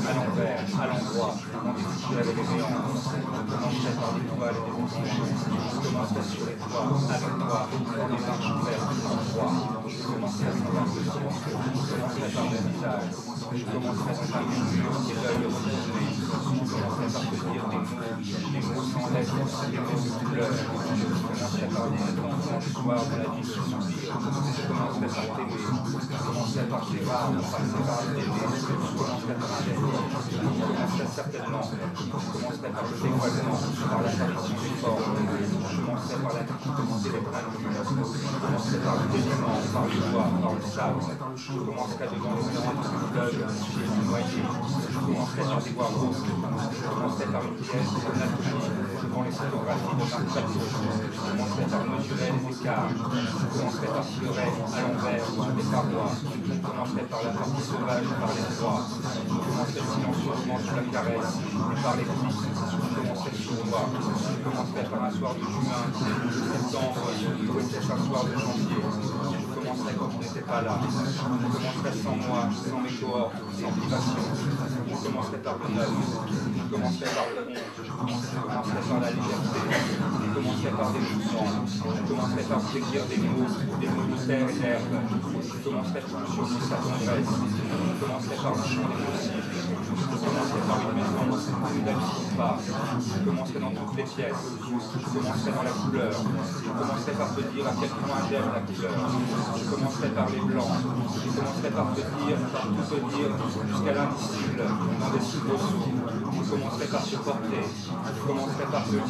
À l'envers, à l'endroit, je vais les méandres, je commencerai par les toiles et les éponges, je commencerai sur les toits, avec toi, les marches vertes, en droit, je commencerai sans impulsion, je commencerai par le visage, je commencerai dans un murmure et l'œil retourné, je commencerai par te dire des mots sans lettres, des mots de couleur, je commencerai par des intentions du soir de la vie de soupir, je commencerai par t'aimer, je commencerai par tes rares d'aimer, je commencerai par un geste, je commencerai certainement, je commencerai par le dévoilement, par l'apparition des formes, je commencerai par la difficulté des pratiques, je commencerai par le déliement, par le bois, par le sable, je commencerai devant les grands fleuves, les noyers, je commencerai sur des bois rouges, je commencerai par une pièce de l'anatomie, devant les photographies de Marc Pato, je commencerai par mesurer les écarts, je commencerai par pleurer à l'envers des parois, je commencerai par la partie sauvage, par les droits, je commencerai silencieusement sur la caresse, et par les cuisses, je commencerai sur moi, je commencerai par un soir de juin, de septembre, ou peut-être un soir de janvier, je commencerai quand on n'était pas là, je commencerai sans moi, sans mes cohortes, sans privation, je commencerai par le neuf, je commencerai par le honte, je commencerai par la liberté, je commencerai par des mouvements, je commencerai par te dire des mots de terre et d'herbe, je commencerai sur sa tendresse, je commencerai par le chant des possibles, je commencerai par une maison où une n'habite pas, je commencerai dans toutes les pièces, je commencerai dans la couleur, je commencerai par te dire à quel point j'aime la couleur, je commencerai par les blancs, je commencerai par te dire, tout te dire, jusqu'à l'indicible, dans des soubresauts, je commencerai par te porter, je commencerai par te lire,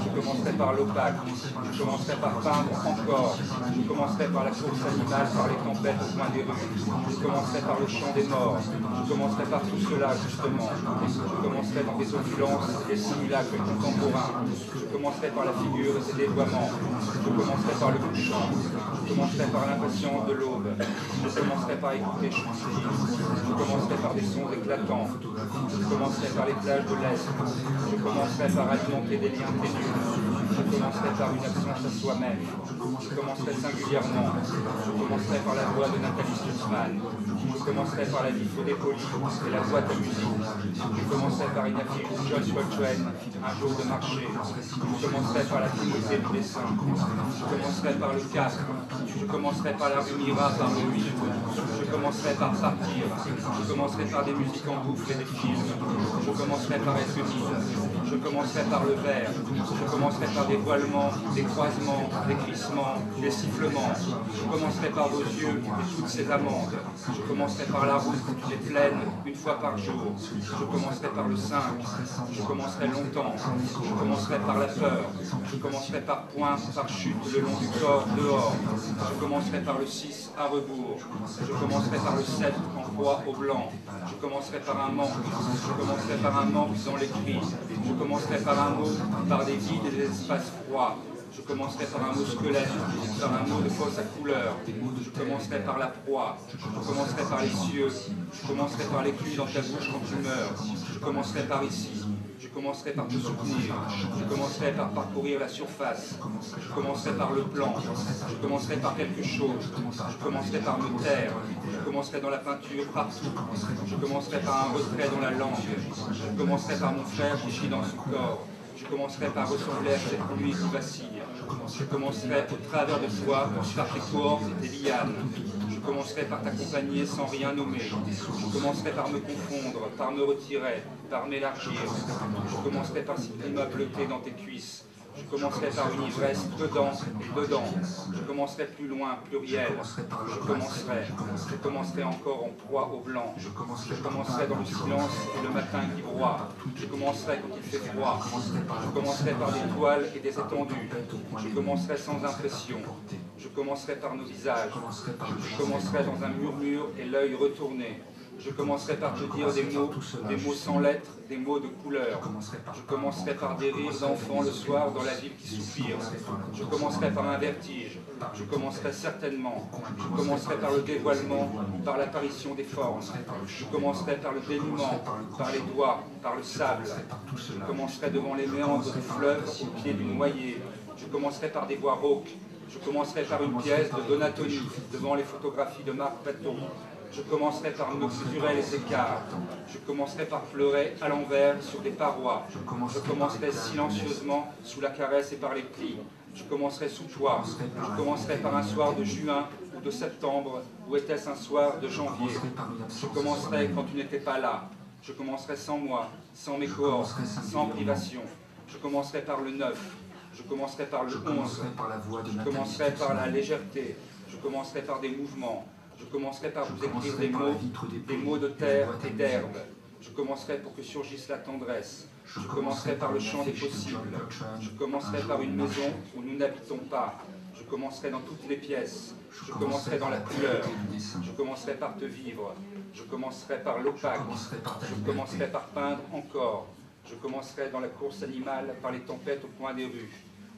je commencerai par l'opaque, je commencerai par peindre encore, je commencerai par la course animale, par les tempêtes au coin des rues, je commencerai par le chant des morts, je commencerai par tout cela justement, je commencerai dans des opulences et des simulacres contemporains, je commencerai par la figure et ses dévoiements, je commencerai par le couchant, je commencerai par l'impatience de l'aube, je commencerai par écouter chanter, je commencerai par des sons éclatants, je commencerai par les plages de l'Est, je commencerai par alimenter des liens ténus, je commencerai par une absence à soi-même, je commencerai singulièrement, je commencerai par la voix de Nathalie Stutzmann, je commencerai par la vie dépolie et la boîte à musique, je commencerai par une affiche de John Coltrane, un jour de marché, je commencerai par la timidité du dessin, je commencerai par le casque, je commencerai par la rue Mira, par le 8, je commencerai par partir, je commencerai par des musiques en boucle et des films, je commencerai par être humide, je commencerai par le verre, je commencerai par des voilements, des croisements, des crissements, des sifflements, je commencerai par vos yeux et toutes ces amandes, je commencerai par la route, les plaines, une fois par jour, je commencerai par le 5, je commencerai longtemps, je commencerai par la peur, je commencerai par point, par chute, le long du corps, dehors, je commencerai par le 6 à rebours, je commencerai par le 7 en proie au blanc, je commencerai par un manque, je commencerai par un manque dans l'écrit, je commencerai par un mot, par des vides et des espaces froids, je commencerai par un mot squelette, par un mot de fausse à couleur, je commencerai par la proie, je commencerai par les cieux, je commencerai par l'écume dans ta bouche quand tu meurs, je commencerai par ici, je commencerai par te soutenir, je commencerai par parcourir la surface, je commencerai par le plan, je commencerai par quelque chose, je commencerai par me taire, je commencerai dans la peinture partout, je commencerai par un retrait dans la langue, je commencerai par mon frère qui chie dans son corps, je commencerai par ressembler à cette nuit qui vacille, je commencerai au travers de toi par tes cohortes et tes lianes, je commencerai par t'accompagner sans rien nommer, je commencerai par me confondre, par me retirer, par m'élargir, je commencerai par ces climats bleutés dans tes cuisses, je commencerai par une ivresse dedans et dedans, je commencerai plus loin, pluriel, je commencerai encore en proie au blanc, je commencerai dans le silence et le matin qui broie, je commencerai quand il fait froid, je commencerai par des toiles et des étendues, je commencerai sans impression, je commencerai par nos visages, je commencerai dans un murmure et l'œil retourné, Je commencerai par te dire des mots sans lettres, des mots de couleur. Je commencerai par des rires d'enfants le soir dans la ville qui soupire. Je commencerai par un vertige. Je commencerai certainement. Je commencerai par le dévoilement, par l'apparition des formes. Je commencerai par le dénouement, par les doigts, par le sable. Je commencerai devant les méandres du fleuve au pied d'une noyée. Je commencerai par des voix rauques. Je commencerai par une pièce de Donatoni devant les photographies de Marc Paton. Je commencerai par me mesurer les écarts. Je commencerai par pleurer à l'envers sur des parois. Je commencerai silencieusement sous la caresse et par les plis. Je commencerai sous toi. Je commencerai par un soir de juin ou de septembre, ou était-ce un soir de janvier. Je commencerai quand tu n'étais pas là. Je commencerai sans moi, sans mes cohortes, sans privation. Je commencerai par le 9. Je commencerai par le 11. Je commencerai par la légèreté. Je commencerai par des mouvements. Je commencerai par vous écrire des mots de terre et d'herbe. Je commencerai pour que surgisse la tendresse. Je commencerai par le chant des possibles. Je commencerai par une maison où nous n'habitons pas. Je commencerai dans toutes les pièces. Je commencerai dans la couleur. Je commencerai par te vivre. Je commencerai par l'opaque. Je commencerai par peindre encore. Je commencerai dans la course animale par les tempêtes au coin des rues.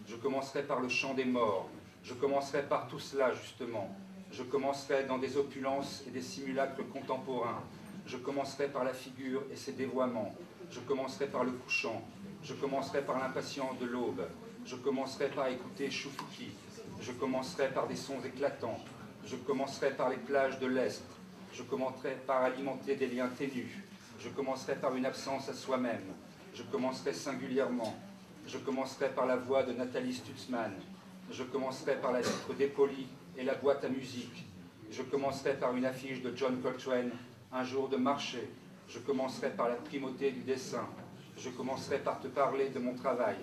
Je commencerai par le chant des morts. Je commencerai par tout cela, justement. Je commencerai dans des opulences et des simulacres contemporains. Je commencerai par la figure et ses dévoiements. Je commencerai par le couchant. Je commencerai par l'impatience de l'aube. Je commencerai par écouter Choufouki. Je commencerai par des sons éclatants. Je commencerai par les plages de l'Est. Je commencerai par alimenter des liens ténus. Je commencerai par une absence à soi-même. Je commencerai singulièrement. Je commencerai par la voix de Nathalie Stutzmann. Je commencerai par la vitre dépolie et la boîte à musique. Je commencerai par une affiche de John Coltrane, un jour de marché. Je commencerai par la primauté du dessin. Je commencerai par te parler de mon travail.